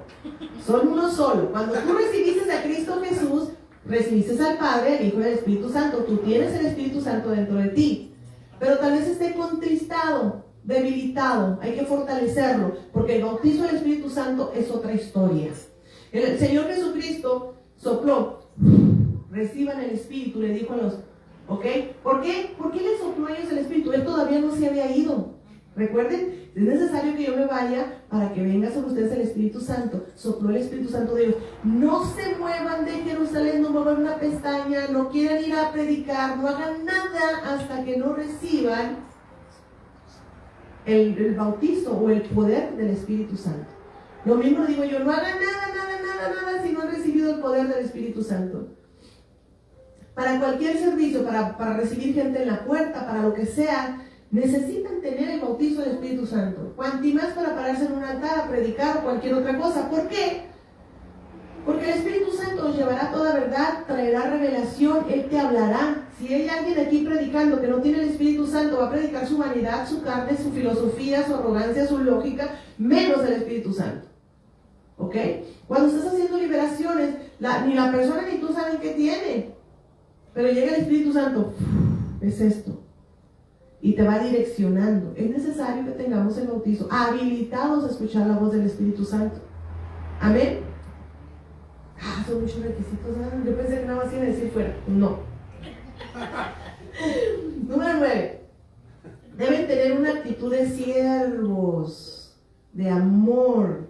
son uno solo. Cuando tú recibiste a Cristo Jesús, recibiste al Padre, al Hijo y al Espíritu Santo. Tú tienes el Espíritu Santo dentro de ti. Pero tal vez esté contristado, debilitado, hay que fortalecerlo, porque el bautizo del Espíritu Santo es otra historia. El Señor Jesucristo sopló, reciban el Espíritu, le dijo a los, ¿ok? ¿Por qué? ¿Por qué le sopló a ellos el Espíritu? Él todavía no se había ido. Recuerden, es necesario que yo me vaya para que venga sobre ustedes el Espíritu Santo. Sopló el Espíritu Santo de Dios. No se muevan de Jerusalén, no muevan una pestaña, no quieran ir a predicar, no hagan nada hasta que no reciban el bautizo o el poder del Espíritu Santo. Lo mismo digo yo, no hagan nada si no han recibido el poder del Espíritu Santo. Para cualquier servicio, para recibir gente en la puerta, para lo que sea, necesitan tener el bautizo del Espíritu Santo. Cuanti más para pararse en un altar a predicar o cualquier otra cosa. ¿Por qué? Porque el Espíritu Santo os llevará toda verdad, traerá revelación, Él te hablará. Si hay alguien aquí predicando que no tiene el Espíritu Santo, va a predicar su vanidad, su carne, su filosofía, su arrogancia, su lógica, menos el Espíritu Santo. ¿Ok? Cuando estás haciendo liberaciones, ni la persona ni tú saben qué tiene. Pero llega el Espíritu Santo, es esto. Y te va direccionando. Es necesario que tengamos el bautizo, habilitados a escuchar la voz del Espíritu Santo. Amén. Son muchos requisitos. Yo pensé que nada más iba a decir fuera. No. Número 9. Deben tener una actitud de siervos, de amor.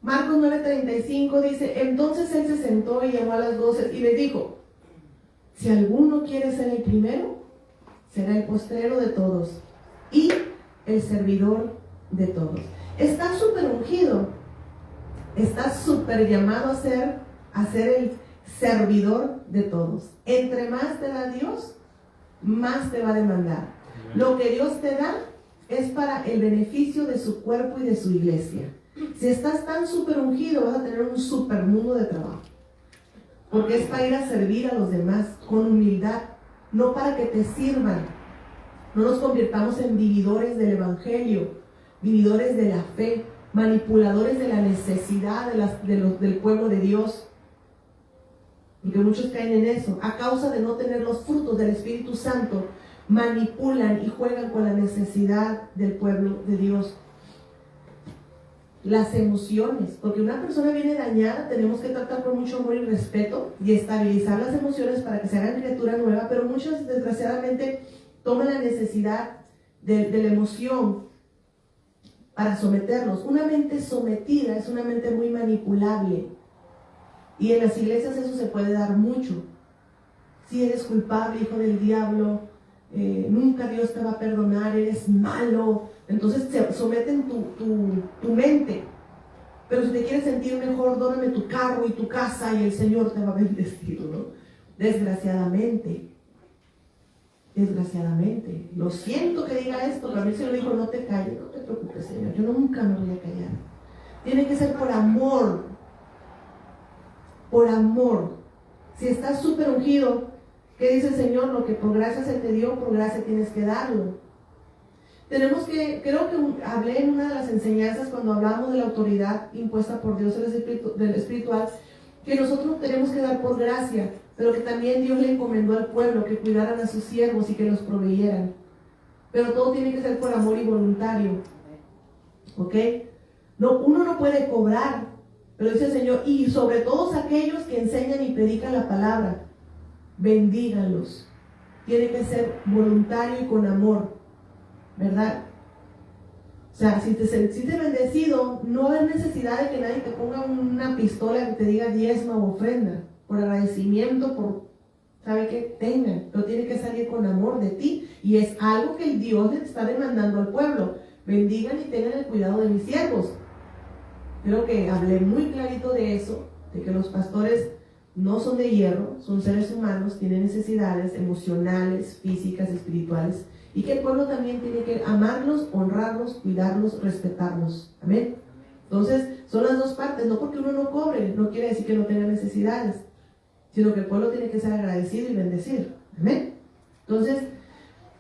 Marcos 9:35 dice, entonces él se sentó y llamó a las 12 y les dijo, si alguno quiere ser el primero, será el postrero de todos y el servidor de todos. Estás súper ungido, estás súper llamado a ser el servidor de todos. Entre más te da Dios, más te va a demandar. Lo que Dios te da es para el beneficio de su cuerpo y de su iglesia. Si estás tan súper ungido, vas a tener un súper mundo de trabajo. Porque es para ir a servir a los demás con humildad, no para que te sirvan. No nos convirtamos en vividores del evangelio, vividores de la fe, manipuladores de la necesidad del pueblo de Dios. Y que muchos caen en eso. A causa de no tener los frutos del Espíritu Santo, manipulan y juegan con la necesidad del pueblo de Dios. Las emociones, porque una persona viene dañada, tenemos que tratar con mucho amor y respeto y estabilizar las emociones para que se hagan criatura nueva, pero muchos desgraciadamente toman la necesidad de la emoción para someterlos. Una mente sometida es una mente muy manipulable, y en las iglesias eso se puede dar mucho. Si eres culpable, hijo del diablo, nunca Dios te va a perdonar, eres malo. Entonces se someten tu mente. Pero si te quieres sentir mejor, dóname tu carro y tu casa y el Señor te va a bendecir, ¿no? Desgraciadamente, lo siento que diga esto, pero a mí el Señor dijo, no te calles, no te preocupes, Señor, yo nunca me voy a callar. Tiene que ser por amor. Por amor. Si estás súper ungido, ¿qué dice el Señor? Lo que por gracia se te dio, por gracia tienes que darlo. Creo que hablé en una de las enseñanzas cuando hablamos de la autoridad impuesta por Dios del espiritual, que nosotros tenemos que dar por gracia, pero que también Dios le encomendó al pueblo que cuidaran a sus siervos y que los proveyeran. Pero todo tiene que ser por amor y voluntario. ¿Ok? No, uno no puede cobrar, pero dice el Señor, y sobre todos aquellos que enseñan y predican la palabra, bendíganlos. Tiene que ser voluntario y con amor, ¿verdad? O sea, si te bendecido, no hay necesidad de que nadie te ponga una pistola que te diga diezma o ofrenda, por agradecimiento, sabe que tengan, pero tiene que salir con amor de ti, y es algo que el Dios le está demandando al pueblo. Bendigan y tengan el cuidado de mis siervos. Creo que hablé muy clarito de eso, de que los pastores no son de hierro, son seres humanos, tienen necesidades emocionales, físicas, espirituales, y que el pueblo también tiene que amarlos, honrarlos, cuidarlos, respetarlos. Amén. Entonces, son las dos partes. No porque uno no cobre, no quiere decir que no tenga necesidades, sino que el pueblo tiene que ser agradecido y bendecir. Amén. Entonces,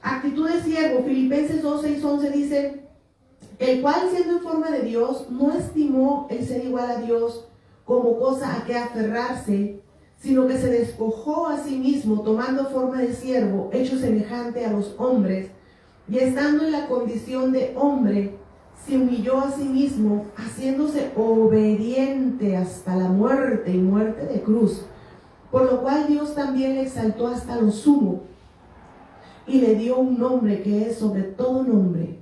actitud de siervo. Filipenses 2:6-11 dice, el cual siendo en forma de Dios, no estimó el ser igual a Dios como cosa a que aferrarse, sino que se despojó a sí mismo, tomando forma de siervo, hecho semejante a los hombres, y estando en la condición de hombre, se humilló a sí mismo, haciéndose obediente hasta la muerte y muerte de cruz, por lo cual Dios también le exaltó hasta lo sumo, y le dio un nombre que es sobre todo nombre,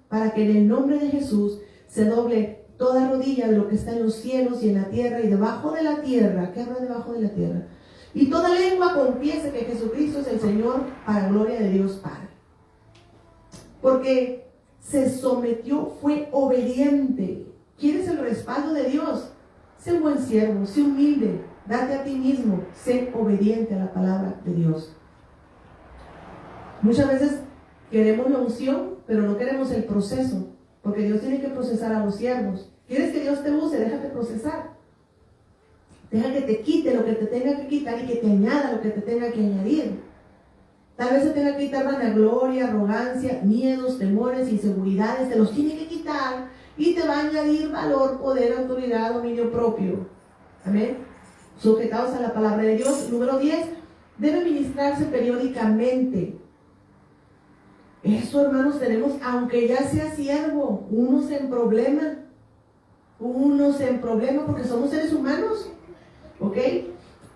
para que en el nombre de Jesús se doble toda rodilla de lo que está en los cielos y en la tierra y debajo de la tierra. ¿Qué habrá debajo de la tierra? Y toda lengua confiese que Jesucristo es el Señor, para gloria de Dios Padre. Porque se sometió, fue obediente. ¿Quieres el respaldo de Dios? Sé un buen siervo, sé humilde, date a ti mismo, sé obediente a la palabra de Dios. Muchas veces queremos la unción, pero no queremos el proceso, porque Dios tiene que procesar a los siervos. ¿Quieres que Dios te use? Déjate procesar. Deja que te quite lo que te tenga que quitar y que te añada lo que te tenga que añadir. Tal vez se tenga que quitar vanagloria, arrogancia, miedos, temores, inseguridades. Te los tiene que quitar y te va a añadir valor, poder, autoridad, dominio propio. Amén. Sujetados a la palabra de Dios. Número 10. Debe ministrarse periódicamente. Eso, hermanos, tenemos, aunque ya sea siervo, unos en problema, porque somos seres humanos, ¿ok?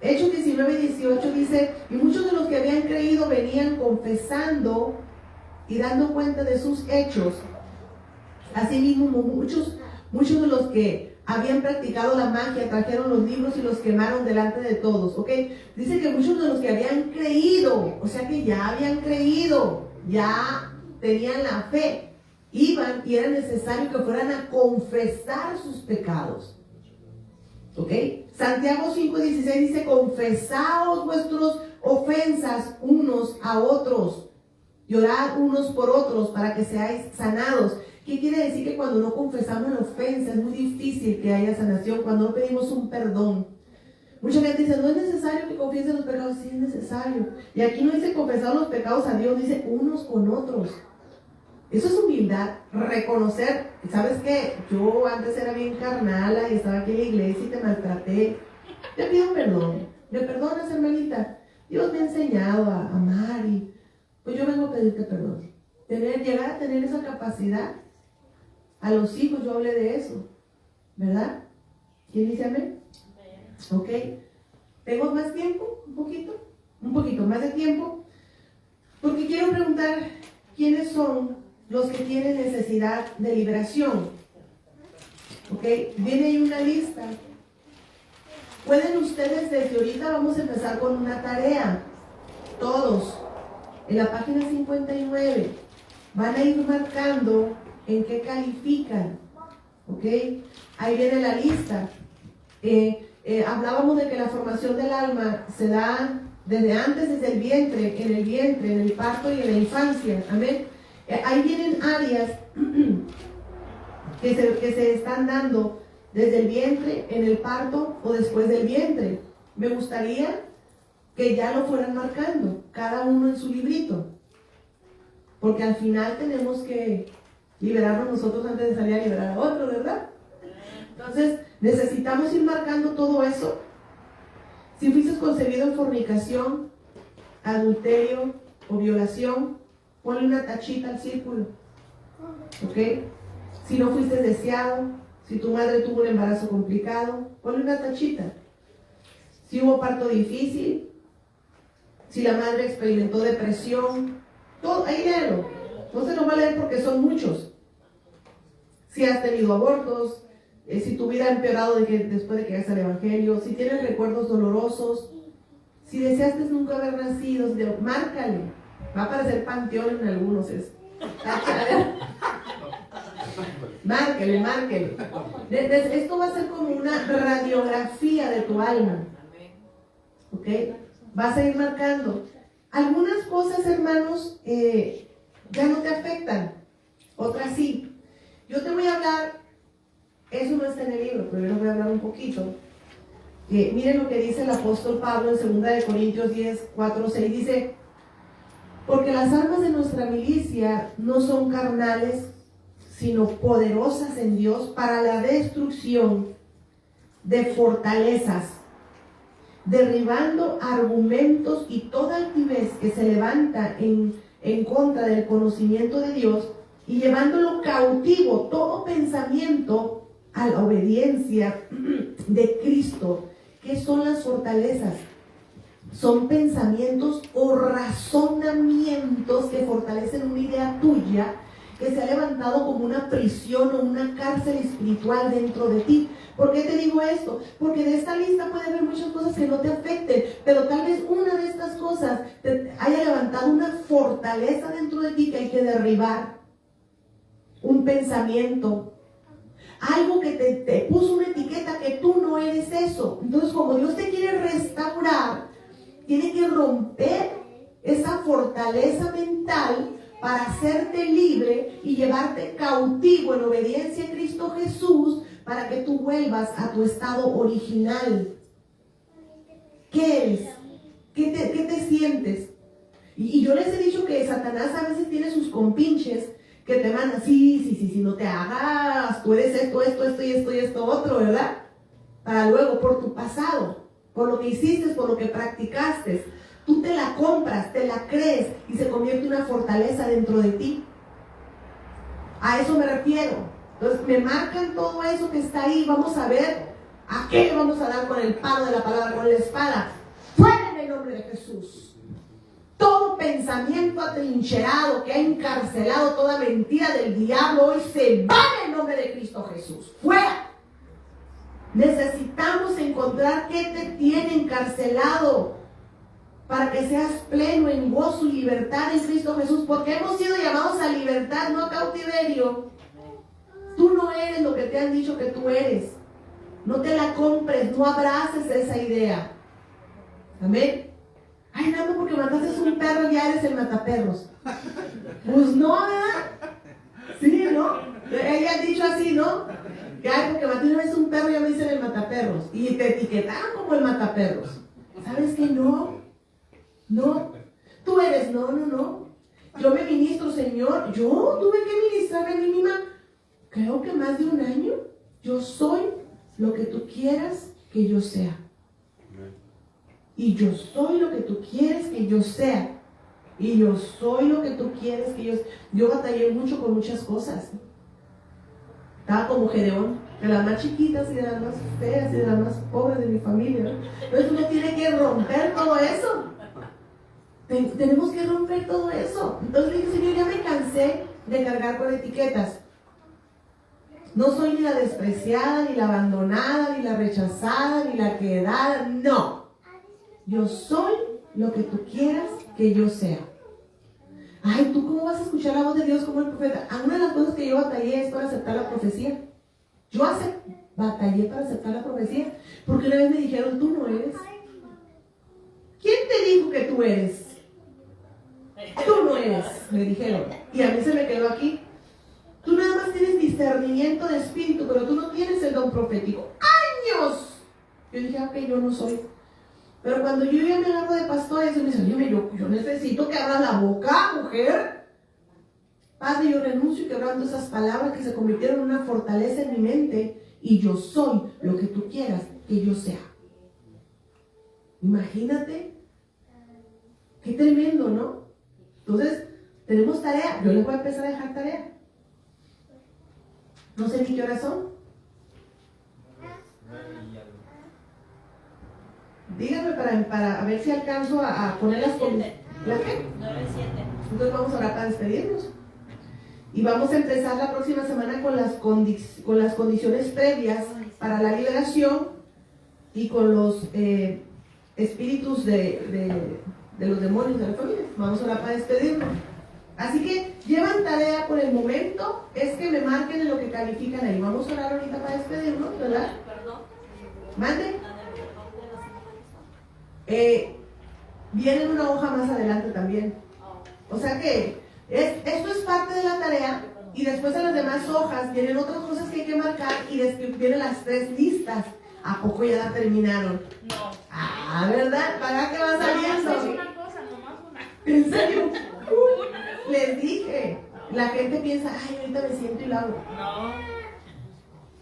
Hechos 19-18 dice, y muchos de los que habían creído venían confesando y dando cuenta de sus hechos. Asimismo, muchos de los que habían practicado la magia trajeron los libros y los quemaron delante de todos, ¿ok? Dice que muchos de los que habían creído, o sea que ya habían creído, ya tenían la fe, iban y era necesario que fueran a confesar sus pecados. ¿Ok? Santiago 5:16 dice: confesaos vuestras ofensas unos a otros y orad unos por otros para que seáis sanados. ¿Qué quiere decir? Que cuando no confesamos la ofensa es muy difícil que haya sanación, cuando no pedimos un perdón. Mucha gente dice: no es necesario que confiesen los pecados. Sí, es necesario. Y aquí no dice confesar los pecados a Dios, dice unos con otros. Eso es humildad, reconocer. ¿Sabes qué? Yo antes era bien carnala y estaba aquí en la iglesia y te maltraté. Te pido perdón. ¿Me perdonas, hermanita? Dios me ha enseñado a amar y pues yo vengo a pedirte perdón. Llegar a tener esa capacidad. A los hijos yo hablé de eso, ¿verdad? ¿Quién dice amén? Ok. ¿Tengo más tiempo? ¿Un poquito? Un poquito más de tiempo. Porque quiero preguntar, ¿quiénes son los que tienen necesidad de liberación? Ok. Viene ahí una lista. Pueden ustedes, desde ahorita vamos a empezar con una tarea. Todos. En la página 59 van a ir marcando en qué califican. ¿Ok? Ahí viene la lista. Hablábamos de que la formación del alma se da desde antes, desde el vientre, en el parto y en la infancia. Amén. Ahí vienen áreas que se están dando desde el vientre, en el parto o después del vientre. Me gustaría que ya lo fueran marcando, cada uno en su librito. Porque al final tenemos que liberarnos nosotros antes de salir a liberar a otro, ¿verdad? Entonces, necesitamos ir marcando todo eso. Si fuiste concebido en fornicación, adulterio o violación, ponle una tachita al círculo. ¿Ok? Si no fuiste deseado, si tu madre tuvo un embarazo complicado, ponle una tachita. Si hubo parto difícil, si la madre experimentó depresión, todo, ahí léelo. No se nos va a leer porque son muchos. Si has tenido abortos, si tu vida ha empeorado después de que llegas al evangelio, si tienes recuerdos dolorosos, si deseaste nunca haber nacido, márcale. Va a aparecer panteón en algunos. Márquele. Esto va a ser como una radiografía de tu alma. ¿Ok? Vas a ir marcando. Algunas cosas, hermanos, ya no te afectan. Otras sí. Yo te voy a hablar, eso no está en el libro, pero yo les voy a hablar un poquito. Miren lo que dice el apóstol Pablo en 2 Corintios 10, 4, 6. Dice: porque las armas de nuestra milicia no son carnales, sino poderosas en Dios para la destrucción de fortalezas, derribando argumentos y toda altivez que se levanta en contra del conocimiento de Dios, y llevándolo cautivo todo pensamiento a la obediencia de Cristo. ¿Qué son las fortalezas? Son pensamientos o razonamientos que fortalecen una idea tuya que se ha levantado como una prisión o una cárcel espiritual dentro de ti. ¿Por qué te digo esto? Porque de esta lista puede haber muchas cosas que no te afecten, pero tal vez una de estas cosas te haya levantado una fortaleza dentro de ti que hay que derribar. Un pensamiento, algo que te puso una etiqueta que tú no eres eso. Entonces, como Dios te quiere restaurar, tiene que romper esa fortaleza mental para hacerte libre y llevarte cautivo en obediencia a Cristo Jesús, para que tú vuelvas a tu estado original. ¿Qué eres? ¿Qué te sientes? Y yo les he dicho que Satanás a veces tiene sus compinches que te mandan: sí, no te hagas, tú eres esto y esto otro, ¿verdad? Para luego, por tu pasado, por lo que hiciste, por lo que practicaste, tú te la compras, te la crees y se convierte en una fortaleza dentro de ti. A eso me refiero. Entonces me marcan todo eso que está ahí. Vamos a ver a qué le vamos a dar con el palo de la palabra, con la espada. Fuera en el nombre de Jesús. Todo pensamiento atrincherado que ha encarcelado toda mentira del diablo hoy se va en el nombre de Cristo Jesús. ¡Fuera! Necesitamos encontrar qué te tiene encarcelado. para que seas pleno en gozo y libertad en Cristo Jesús, porque hemos sido llamados a libertad, no a cautiverio. Tú no eres lo que te han dicho que tú eres. No te la compres, no abraces esa idea. Amén. Ay, nada más porque mataste un perro ya eres el mataperros. Pues no, ¿verdad? Sí, ¿no? Ella ha dicho así, ¿no? Que ay, porque maté una vez un perro ya me dicen el mataperros. Y te etiquetaron como el mataperros. ¿Sabes qué? No. No. Tú eres, no. Yo me ministro, Señor. Yo tuve que ministrarme a mí misma. Creo que más de un año. Yo soy lo que tú quieras que yo sea. Y yo soy lo que tú quieres que yo sea. Y yo soy lo que tú quieres que yo sea. Yo batallé mucho con muchas cosas. Estaba como Gedeón, de las más chiquitas y de las más feas y de las más pobres de mi familia. Entonces uno tiene que romper todo eso. Tenemos que romper todo eso. Entonces le dije, Señor, ya me cansé de cargar con etiquetas. No soy ni la despreciada, ni la abandonada, ni la rechazada, ni la quedada. No. Yo soy lo que tú quieras que yo sea. Ay, ¿tú cómo vas a escuchar la voz de Dios como el profeta? Una de las cosas que yo batallé es para aceptar la profecía. Yo batallé para aceptar la profecía. Porque una vez me dijeron, tú no eres. ¿Quién te dijo que tú eres? Tú no eres, me dijeron. Y a mí se me quedó aquí. Tú nada más tienes discernimiento de espíritu, pero tú no tienes el don profético. ¡Años! Yo dije, ok, yo no soy. Pero cuando yo ya me agarro de pastores, me dice, oye, yo necesito que abras la boca, mujer. Padre, yo renuncio y quebrando esas palabras que se convirtieron en una fortaleza en mi mente. Y yo soy lo que tú quieras que yo sea. Imagínate. Qué tremendo, ¿no? Entonces, tenemos tarea. Yo les voy a empezar a dejar tarea. No sé ni qué horas son. Díganme para ver si alcanzo a poner las condiciones. ¿La qué?
9-7.
Entonces vamos a orar para despedirnos. Y vamos a empezar la próxima semana con las condiciones previas para la liberación y con los espíritus de los demonios de la familia. Vamos a orar para despedirnos. Así que llevan tarea por el momento, es que me marquen en lo que califican ahí. Vamos a orar ahorita para despedirnos, ¿verdad?
Perdón.
Mande. Viene en una hoja más adelante también. O sea que esto es parte de la tarea y después en las demás hojas vienen otras cosas que hay que marcar y después vienen las 3 listas. ¿A poco ya la terminaron?
No.
Ah, ¿verdad? ¿Para qué va saliendo?
Es una cosa, nomás una.
¿En serio? Les dije. La gente piensa, ay, ahorita me siento y lo hago.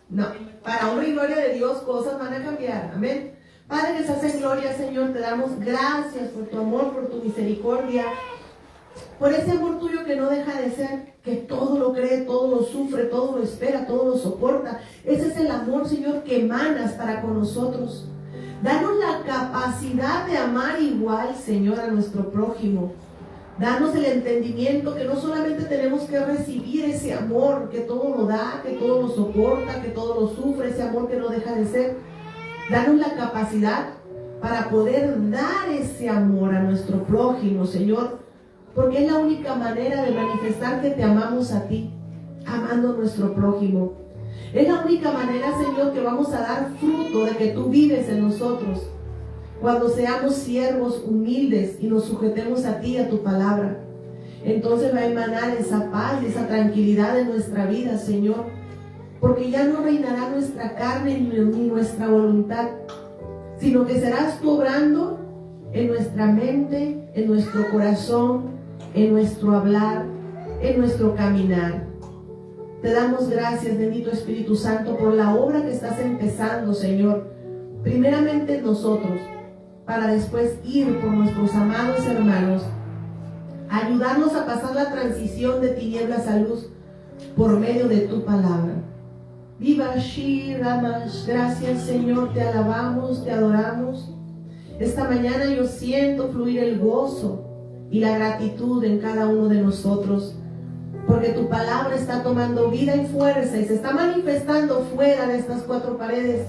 No. Para honra y gloria de Dios, cosas van a cambiar. Amén. Padre que estás en gloria, Señor, te damos gracias por tu amor, por tu misericordia, por ese amor tuyo que no deja de ser, que todo lo cree, todo lo sufre, todo lo espera, todo lo soporta. Ese es el amor, Señor, que emanas para con nosotros. Danos la capacidad de amar igual, Señor, a nuestro prójimo. Danos el entendimiento que no solamente tenemos que recibir ese amor que todo lo da, que todo lo soporta, que todo lo sufre, ese amor que no deja de ser. Danos la capacidad para poder dar ese amor a nuestro prójimo, Señor, porque es la única manera de manifestar que te amamos a ti, amando a nuestro prójimo. Es la única manera, Señor, que vamos a dar fruto de que tú vives en nosotros. Cuando seamos siervos humildes y nos sujetemos a ti, a tu palabra, entonces va a emanar esa paz y esa tranquilidad en nuestra vida, Señor. Porque ya no reinará nuestra carne ni nuestra voluntad, sino que serás tú obrando en nuestra mente, en nuestro corazón, en nuestro hablar, en nuestro caminar. Te damos gracias, bendito Espíritu Santo, por la obra que estás empezando, Señor, primeramente en nosotros, para después ir por nuestros amados hermanos, ayudarnos a pasar la transición de tinieblas a luz por medio de tu palabra. Viva Shir Ramash, gracias Señor, te alabamos, te adoramos. Esta mañana yo siento fluir el gozo y la gratitud en cada uno de nosotros, porque tu palabra está tomando vida y fuerza y se está manifestando fuera de estas 4 paredes.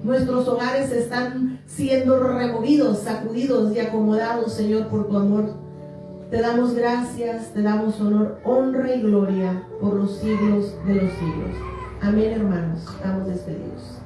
Nuestros hogares están siendo removidos, sacudidos y acomodados, Señor, por tu amor. Te damos gracias, te damos honor, honra y gloria por los siglos de los siglos. Amén, hermanos. Estamos despedidos.